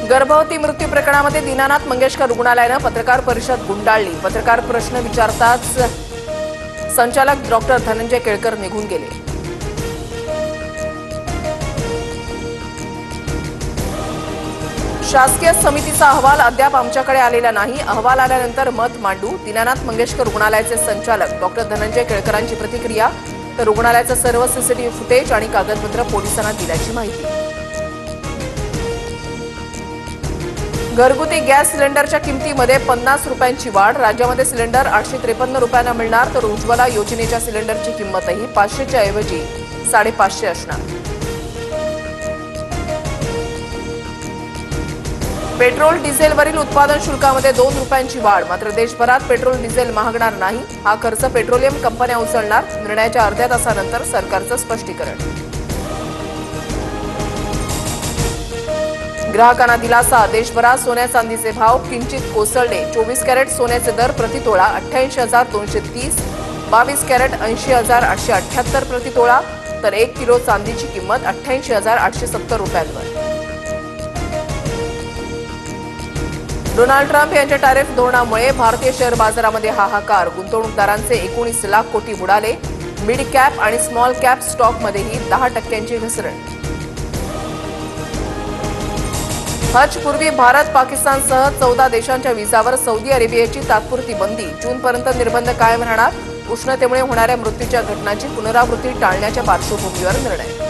गर्भवती मृत्यू प्रकरणामध्ये दीनानाथ मंगेशकर रुग्णालयानं पत्रकार परिषद गुंडाळली। पत्रकार प्रश्न विचारताच संचालक डॉक्टर धनंजय केळकर निघून गेले। शासकीय समितीचा अहवाल अद्याप आमच्याकडे आलेला नाही। अहवाल आल्यानंतर मत मांडू। दीनानाथ मंगेशकर रुग्णालयाचे संचालक डॉक्टर धनंजय केळकरांची प्रतिक्रिया। तर रुग्णालयाचं सर्व सीसीटीव्ही फुटेज आणि कागदपत्र पोलिसांना दिल्याची माहिती। घरगुती गॅस सिलेंडरच्या किमतीमध्ये 50 रुपयांची वाढ। राज्यामध्ये सिलेंडर 853 रुपयांना मिळणार, तर उज्ज्वला योजनेच्या सिलेंडरची किंमतही 500च्या ऐवजी 550 असणार। पेट्रोल डिझेलवरील उत्पादन शुल्कामध्ये 2 रुपयांची वाढ। मात्र देशभरात पेट्रोल डिझेल महागणार नाही। हा खर्च पेट्रोलियम कंपन्या उचलणार। निर्णयाच्या अर्ध्या तासानंतर सरकारचं स्पष्टीकरण। ग्राहकांना दिलासा। देशभरात सोन्या चांदीचे भाव किंचित कोसळले। 24 कॅरेट सोन्याचे दर प्रतितोळा 88,230, 22 कॅरेट 80,878 प्रतितोळा, तर 1 किलो चांदीची किंमत 88,870 रुपयांवर। डोनाल्ड ट्रम्प यांच्या टॅरिफ धोरणामुळे भारतीय शेअर बाजारामध्ये हाहाकार। गुंतवणूकदारांचे 19 लाख कोटी बुडाले। मिड कॅप आणि स्मॉल कॅप स्टॉकमध्येही 10% घसरण। हजपूर्वी भारत पाकिस्तानसह 14 देशांच्या व्हिसावर सौदी अरेबियाची तात्पुरती बंदी। जूनपर्यंत निर्बंध कायम राहणार। उष्णतेमुळे होणाऱ्या मृत्यूच्या घटनांची पुनरावृत्ती टाळण्याच्या पार्श्वभूमीवर निर्णय।